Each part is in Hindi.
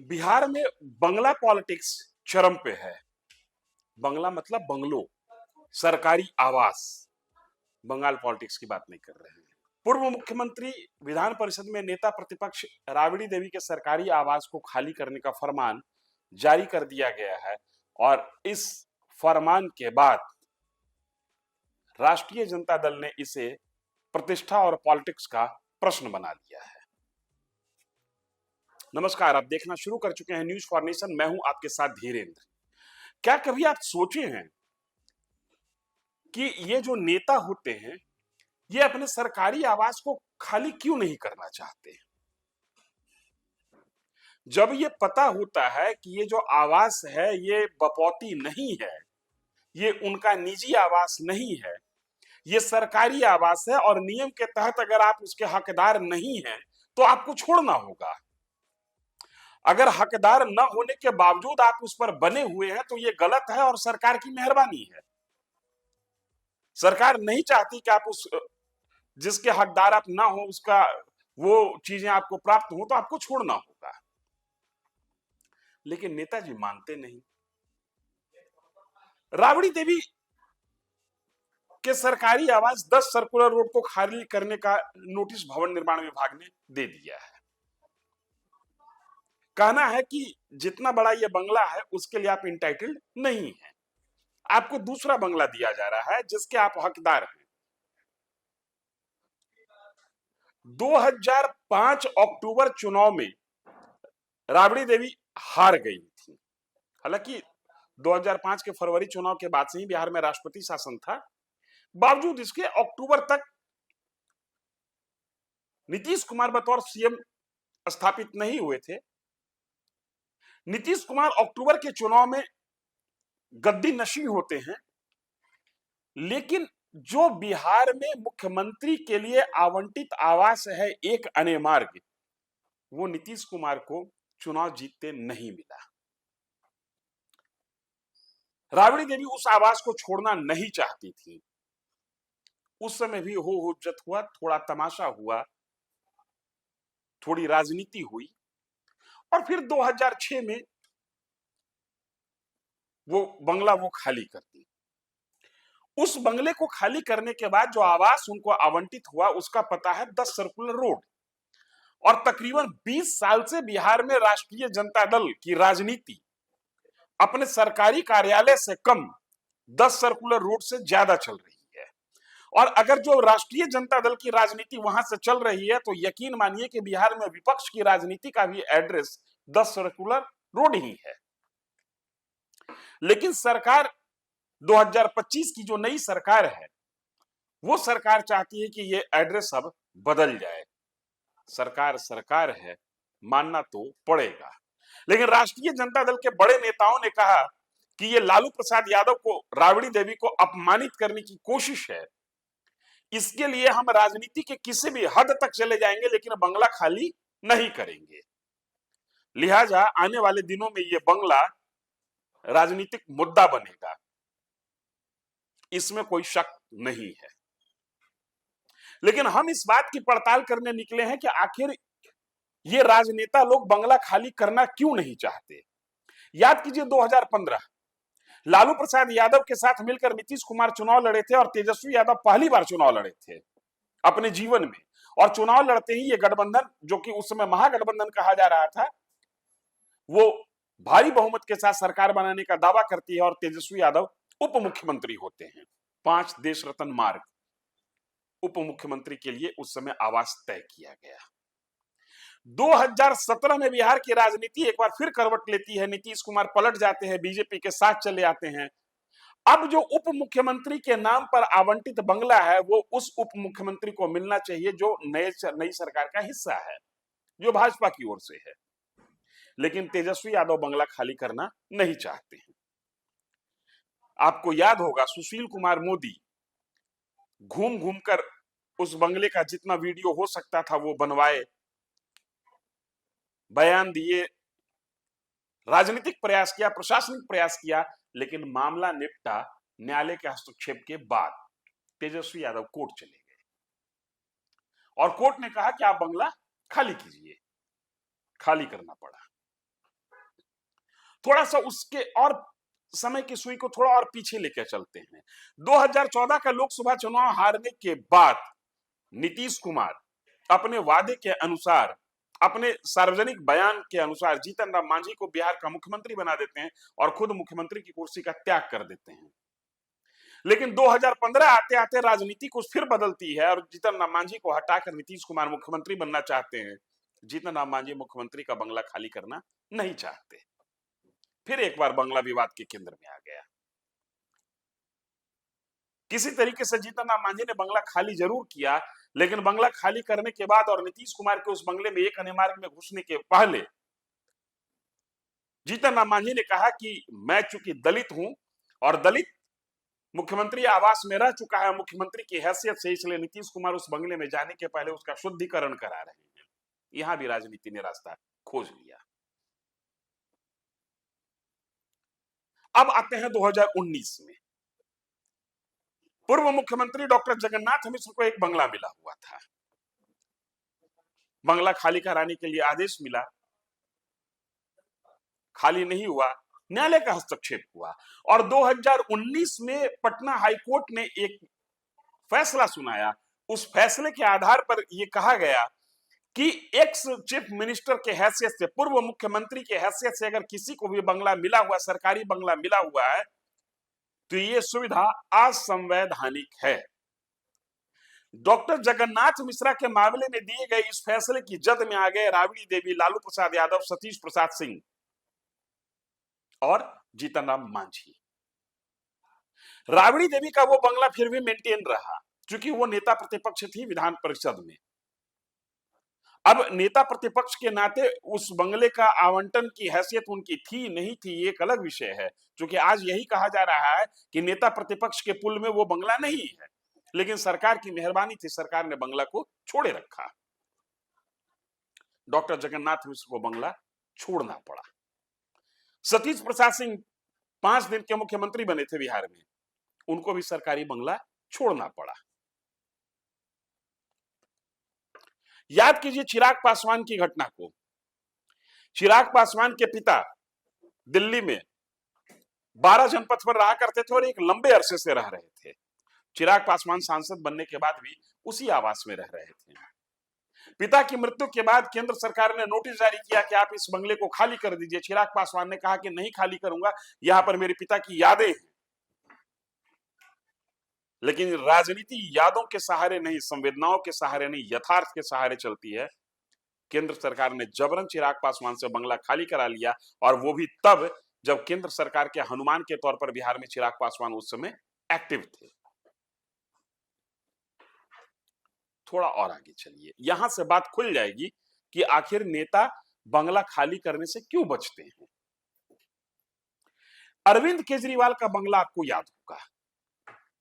बिहार में बंगला पॉलिटिक्स चरम पे है। बंगला मतलब बंगलो, सरकारी आवास। बंगाल पॉलिटिक्स की बात नहीं कर रहे हैं। पूर्व मुख्यमंत्री विधान परिषद में नेता प्रतिपक्ष राबड़ी देवी के सरकारी आवास को खाली करने का फरमान जारी कर दिया गया है और इस फरमान के बाद राष्ट्रीय जनता दल ने इसे प्रतिष्ठा और पॉलिटिक्स का प्रश्न बना लिया है। नमस्कार, आप देखना शुरू कर चुके हैं न्यूज फॉर नेशन। मैं हूं आपके साथ धीरेन्द्र। क्या कभी आप सोचे हैं कि ये जो नेता होते हैं ये अपने सरकारी आवास को खाली क्यों नहीं करना चाहते? जब ये पता होता है कि ये जो आवास है ये बपौती नहीं है, ये उनका निजी आवास नहीं है, ये सरकारी आवास है और नियम के तहत अगर आप उसके हकदार नहीं हैं तो आपको छोड़ना होगा। अगर हकदार न होने के बावजूद आप उस पर बने हुए हैं तो ये गलत है और सरकार की मेहरबानी है। सरकार नहीं चाहती कि आप उस जिसके हकदार आप ना हो उसका वो चीजें आपको प्राप्त हो, तो आपको छोड़ना होगा। लेकिन नेताजी मानते नहीं। राबड़ी देवी के सरकारी आवास 10 सर्कुलर रोड को खाली करने का नोटिस भवन निर्माण विभाग ने दे दिया है। कहना है कि जितना बड़ा ये बंगला है उसके लिए आप इंटाइटल्ड नहीं है, आपको दूसरा बंगला दिया जा रहा है जिसके आप हकदार हैं। 2005 अक्टूबर चुनाव में राबड़ी देवी हार गई थी। हालांकि 2005 के फरवरी चुनाव के बाद से ही बिहार में राष्ट्रपति शासन था, बावजूद इसके अक्टूबर तक नीतीश कुमार बतौर सीएम स्थापित नहीं हुए थे। नीतीश कुमार अक्टूबर के चुनाव में गद्दी नशी होते हैं, लेकिन जो बिहार में मुख्यमंत्री के लिए आवंटित आवास है एक अने मार्ग, वो नीतीश कुमार को चुनाव जीतते नहीं मिला। राबड़ी देवी उस आवास को छोड़ना नहीं चाहती थी। उस समय भी हो हुज्जत हुआ, थोड़ा तमाशा हुआ, थोड़ी राजनीति हुई और फिर 2006 में वो बंगला वो खाली कर दी। उस बंगले को खाली करने के बाद जो आवास उनको आवंटित हुआ उसका पता है 10 सर्कुलर रोड। और तकरीबन 20 साल से बिहार में राष्ट्रीय जनता दल की राजनीति अपने सरकारी कार्यालय से कम 10 सर्कुलर रोड से ज्यादा चल रही है। और अगर जो राष्ट्रीय जनता दल की राजनीति वहां से चल रही है तो यकीन मानिए कि बिहार में विपक्ष की राजनीति का भी एड्रेस 10 सर्कुलर रोड ही है। लेकिन सरकार 2025 की जो नई सरकार है वो सरकार चाहती है कि ये एड्रेस अब बदल जाए। सरकार सरकार है, मानना तो पड़ेगा। लेकिन राष्ट्रीय जनता दल के बड़े नेताओं ने कहा कि ये लालू प्रसाद यादव को, राबड़ी देवी को अपमानित करने की कोशिश है। इसके लिए हम राजनीति के किसी भी हद तक चले जाएंगे लेकिन बंगला खाली नहीं करेंगे। लिहाजा आने वाले दिनों में ये बंगला राजनीतिक मुद्दा बनेगा, इसमें कोई शक नहीं है। लेकिन हम इस बात की पड़ताल करने निकले हैं कि आखिर ये राजनेता लोग बंगला खाली करना क्यों नहीं चाहते। याद कीजिए 2015 लालू प्रसाद यादव के साथ मिलकर नीतीश कुमार चुनाव लड़े थे और तेजस्वी यादव पहली बार चुनाव लड़े थे अपने जीवन में। और चुनाव लड़ते ही ये गठबंधन, जो कि उस समय महागठबंधन कहा जा रहा था, वो भारी बहुमत के साथ सरकार बनाने का दावा करती है और तेजस्वी यादव उप मुख्यमंत्री होते हैं। 5 देश रत्न मार्ग उप मुख्यमंत्री के लिए उस समय आवास तय किया गया। 2017 में बिहार की राजनीति एक बार फिर करवट लेती है। नीतीश कुमार पलट जाते हैं, बीजेपी के साथ चले आते हैं। अब जो उप मुख्यमंत्री के नाम पर आवंटित बंगला है वो उस उप मुख्यमंत्री को मिलना चाहिए जो नई सरकार का हिस्सा है, जो भाजपा की ओर से है। लेकिन तेजस्वी यादव बंगला खाली करना नहीं चाहते हैं। आपको याद होगा सुशील कुमार मोदी घूम घूमकर उस बंगले का जितना वीडियो हो सकता था वो बनवाए, बयान दिए, राजनीतिक प्रयास किया, प्रशासनिक प्रयास किया, लेकिन मामला निपटा न्यायालय के हस्तक्षेप के बाद। तेजस्वी यादव कोर्ट चले गए और कोर्ट ने कहा कि आप बंगला खाली कीजिए। खाली करना पड़ा। थोड़ा सा उसके और समय की सुई को थोड़ा और पीछे लेकर चलते हैं। 2014 का लोकसभा चुनाव हारने के बाद नीतीश कुमार अपने वादे के अनुसार, अपने सार्वजनिक बयान के अनुसार जीतन राम मांझी को बिहार का मुख्यमंत्री बना देते हैं और खुद मुख्यमंत्री की कुर्सी का त्याग कर देते हैं। लेकिन 2015 आते आते राजनीति कुछ फिर बदलती है और जीतन राम मांझी को हटाकर नीतीश कुमार मुख्यमंत्री बनना चाहते हैं। जीतन राम मांझी मुख्यमंत्री का बंगला खाली करना नहीं चाहते। फिर एक बार बंगला विवाद के केंद्र में आ गया। किसी तरीके से जीतन राम मांझी ने बंगला खाली जरूर किया, लेकिन बंगला खाली करने के बाद और नीतीश कुमार के उस बंगले में एक मार्ग में घुसने के पहले जीतन राम मांझी ने कहा कि मैं चूंकि दलित हूं और दलित मुख्यमंत्री आवास में रह चुका है मुख्यमंत्री की हैसियत से, इसलिए नीतीश कुमार उस बंगले में जाने के पहले उसका शुद्धिकरण करा रहे हैं। यहां भी राजनीति ने रास्ता खोज लिया। अब आते हैं 2019 में। पूर्व मुख्यमंत्री डॉक्टर जगन्नाथ मिश्र को एक बंगला मिला हुआ था। बंगला खाली कराने के लिए आदेश मिला, खाली नहीं हुआ, न्यायालय का हस्तक्षेप हुआ और 2019 में पटना हाईकोर्ट ने एक फैसला सुनाया। उस फैसले के आधार पर यह कहा गया कि एक्स चीफ मिनिस्टर के हैसियत से, पूर्व मुख्यमंत्री के हैसियत से अगर किसी को भी बंगला मिला हुआ, सरकारी बंगला मिला हुआ है, तो यह सुविधा असंवैधानिक है। डॉक्टर जगन्नाथ मिश्रा के मामले में दिए गए इस फैसले की जद में आ गए राबड़ी देवी, लालू प्रसाद यादव, सतीश प्रसाद सिंह और जीतन राम मांझी। राबड़ी देवी का वो बंगला फिर भी मेंटेन रहा, क्योंकि वो नेता प्रतिपक्ष थी विधान परिषद में। अब नेता प्रतिपक्ष के नाते उस बंगले का आवंटन की हैसियत उनकी थी नहीं थी, ये एक अलग विषय है, क्योंकि आज यही कहा जा रहा है कि नेता प्रतिपक्ष के पुल में वो बंगला नहीं है, लेकिन सरकार की मेहरबानी थी, सरकार ने बंगला को छोड़े रखा। डॉक्टर जगन्नाथ मिश्र को बंगला छोड़ना पड़ा। सतीश प्रसाद सिंह 5 दिन के मुख्यमंत्री बने थे बिहार में, उनको भी सरकारी बंगला छोड़ना पड़ा। याद कीजिए चिराग पासवान की घटना को। चिराग पासवान के पिता दिल्ली में 12 जनपद पर रहा करते थे और एक लंबे अरसे से रह रहे थे। चिराग पासवान सांसद बनने के बाद भी उसी आवास में रह रहे थे। पिता की मृत्यु के बाद केंद्र सरकार ने नोटिस जारी किया कि आप इस बंगले को खाली कर दीजिए। चिराग पासवान ने कहा कि नहीं खाली करूंगा, यहां पर मेरे पिता की यादें हैं। लेकिन राजनीति यादों के सहारे नहीं, संवेदनाओं के सहारे नहीं, यथार्थ के सहारे चलती है। केंद्र सरकार ने जबरन चिराग पासवान से बंगला खाली करा लिया, और वो भी तब जब केंद्र सरकार के हनुमान के तौर पर बिहार में चिराग पासवान उस समय एक्टिव थे। थोड़ा और आगे चलिए, यहां से बात खुल जाएगी कि आखिर नेता बंगला खाली करने से क्यों बचते हैं। अरविंद केजरीवाल का बंगला आपको याद होगा।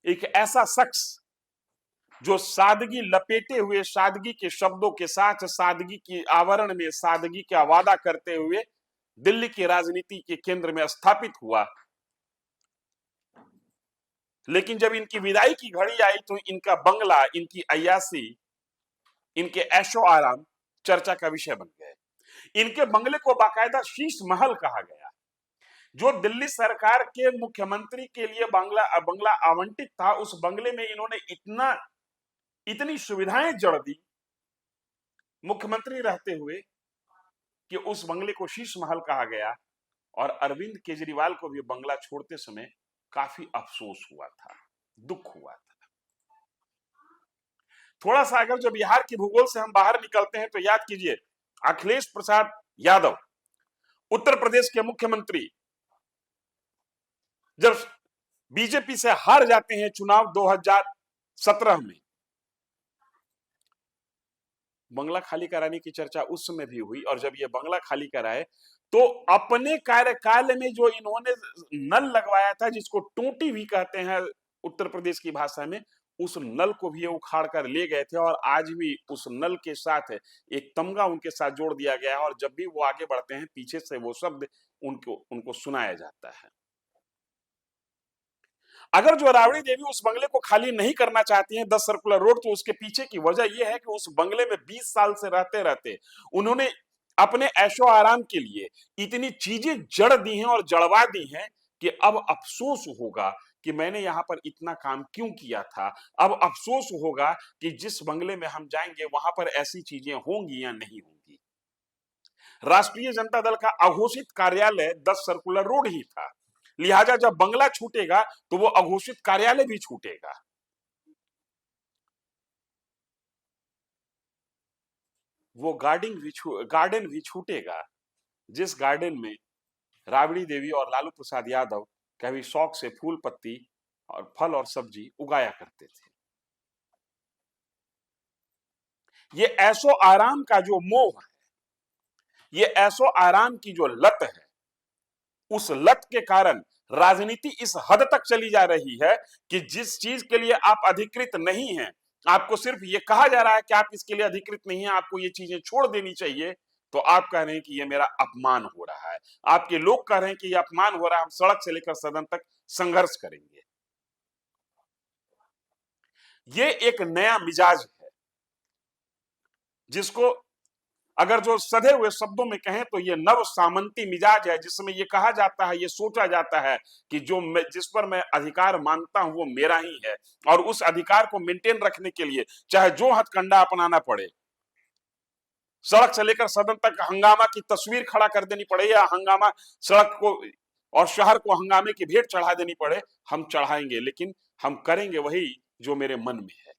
एक ऐसा शख्स जो सादगी लपेटे हुए, सादगी के शब्दों के साथ, सादगी की आवरण में सादगी का वादा करते हुए दिल्ली की राजनीति के केंद्र में स्थापित हुआ। लेकिन जब इनकी विदाई की घड़ी आई तो इनका बंगला, इनकी अय्यासी, इनके ऐशो आराम चर्चा का विषय बन गए। इनके बंगले को बाकायदा शीश महल कहा गया। जो दिल्ली सरकार के मुख्यमंत्री के लिए बंगला आवंटित था, उस बंगले में इन्होंने इतनी सुविधाएं जड़ दी मुख्यमंत्री रहते हुए कि उस बंगले को शीश महल कहा गया। और अरविंद केजरीवाल को भी बंगला छोड़ते समय काफी अफसोस हुआ था, दुख हुआ था। थोड़ा सा अगर जो बिहार के भूगोल से हम बाहर निकलते हैं तो याद कीजिए, अखिलेश प्रसाद यादव उत्तर प्रदेश के मुख्यमंत्री जब बीजेपी से हार जाते हैं चुनाव 2017 में, बंगला खाली कराने की चर्चा उस समय भी हुई। और जब ये बंगला खाली कराए तो अपने कार्यकाल में जो इन्होंने नल लगवाया था, जिसको टोटी भी कहते हैं उत्तर प्रदेश की भाषा में, उस नल को भी उखाड़ कर ले गए थे। और आज भी उस नल के साथ एक तमगा उनके साथ जोड़ दिया गया है, और जब भी वो आगे बढ़ते हैं पीछे से वो शब्द उनको सुनाया जाता है। अगर जो राबड़ी देवी उस बंगले को खाली नहीं करना चाहती हैं 10 सर्कुलर रोड, तो उसके पीछे की वजह यह है कि उस बंगले में 20 साल से रहते रहते उन्होंने अपने ऐशो आराम के लिए इतनी चीजें जड़ दी हैं और जड़वा दी हैं कि अब अफसोस होगा कि मैंने यहां पर इतना काम क्यों किया था। अब अफसोस होगा कि जिस बंगले में हम जाएंगे वहां पर ऐसी चीजें होंगी या नहीं होंगी। राष्ट्रीय जनता दल का अघोषित कार्यालय 10 सर्कुलर रोड ही था, लिहाजा जब बंगला छूटेगा तो वो अघोषित कार्यालय भी छूटेगा। वो गार्डन भी छूटेगा जिस गार्डन में राबड़ी देवी और लालू प्रसाद यादव कभी शौक से फूल पत्ती और फल और सब्जी उगाया करते थे। ये ऐशो आराम का जो मोह है, ये ऐशो आराम की जो लत है, उस लत के कारण राजनीति इस हद तक चली जा रही है कि जिस चीज के लिए आप अधिकृत नहीं हैं, आपको सिर्फ ये कहा जा रहा है कि आप इसके लिए अधिकृत नहीं है, आपको ये चीजें छोड़ देनी चाहिए, तो आप कह रहे हैं कि ये मेरा अपमान हो रहा है। आपके लोग कह रहे हैं कि ये अपमान हो रहा है, हम सड़क से लेकर सदन तक संघर्ष करेंगे। ये एक नया मिजाज है जिसको अगर जो सधे हुए शब्दों में कहें तो ये नव सामंती मिजाज है, जिसमें ये कहा जाता है, ये सोचा जाता है कि जिस पर मैं अधिकार मानता हूं वो मेरा ही है, और उस अधिकार को मेंटेन रखने के लिए चाहे जो हथकंडा अपनाना पड़े, सड़क से लेकर सदन तक हंगामा की तस्वीर खड़ा कर देनी पड़े या हंगामा सड़क को और शहर को हंगामे की भेंट चढ़ा देनी पड़े, हम चढ़ाएंगे, लेकिन हम करेंगे वही जो मेरे मन में है।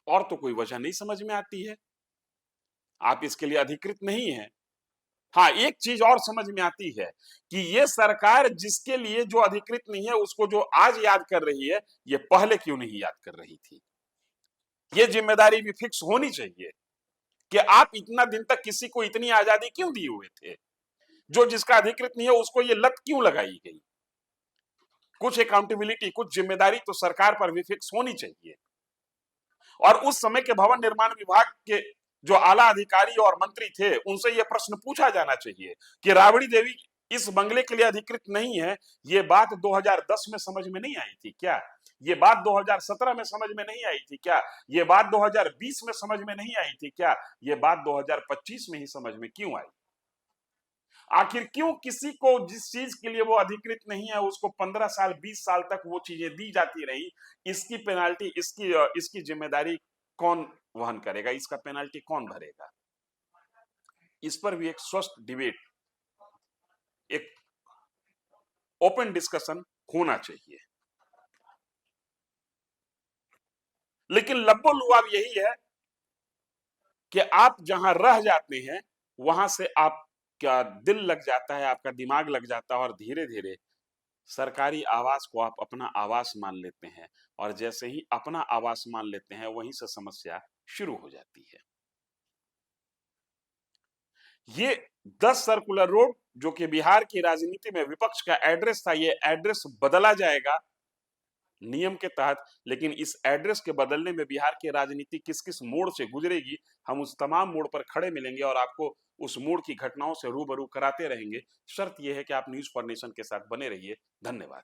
और तो कोई वजह नहीं समझ में आती है। आप इसके लिए अधिकृत नहीं है। हाँ, एक चीज और समझ में आती है कि ये सरकार जिसके लिए जो अधिकृत नहीं है उसको जो आज याद कर रही है, ये पहले क्यों नहीं याद कर रही थी। ये जिम्मेदारी भी फिक्स होनी चाहिए कि आप इतना दिन तक किसी को इतनी आजादी क्यों दिए हुए थे, जो जिसका अधिकृत नहीं है उसको ये लत क्यों लगाई गई। कुछ अकाउंटेबिलिटी, कुछ जिम्मेदारी तो सरकार पर भी फिक्स होनी चाहिए। और उस समय के भवन निर्माण विभाग के जो आला अधिकारी और मंत्री थे उनसे यह प्रश्न पूछा जाना चाहिए कि राबड़ी देवी इस बंगले के लिए अधिकृत नहीं है। ये बात 2010 में समझ में नहीं आई थी क्या? ये बात 2017 में समझ में नहीं आई थी क्या? ये बात 2020 में समझ में नहीं आई थी क्या? ये बात 2025 में ही समझ में क्यों आई? आखिर क्यों किसी को जिस चीज के लिए वो अधिकृत नहीं है उसको 15 साल 20 साल तक वो चीजें दी जाती रही? इसकी पेनाल्टी, इसकी जिम्मेदारी कौन वहन करेगा? इसका पेनाल्टी कौन भरेगा? इस पर भी एक स्वस्थ डिबेट, एक ओपन डिस्कशन होना चाहिए। लेकिन लब्बो लुआब यही है कि आप जहां रह जाते हैं वहां से आपका दिल लग जाता है, आपका दिमाग लग जाता है, और धीरे धीरे सरकारी आवास को आप अपना आवास मान लेते हैं, और जैसे ही अपना आवास मान लेते हैं वहीं से समस्या शुरू हो जाती है। ये 10 सर्कुलर रोड जो कि बिहार की राजनीति में विपक्ष का एड्रेस था, ये एड्रेस बदला जाएगा नियम के तहत, लेकिन इस एड्रेस के बदलने में बिहार की राजनीति किस किस मोड़ से गुजरेगी, हम उस तमाम मोड़ पर खड़े मिलेंगे और आपको उस मोड़ की घटनाओं से रूबरू कराते रहेंगे। शर्त यह है कि आप न्यूज फॉर नेशन के साथ बने रहिए। धन्यवाद।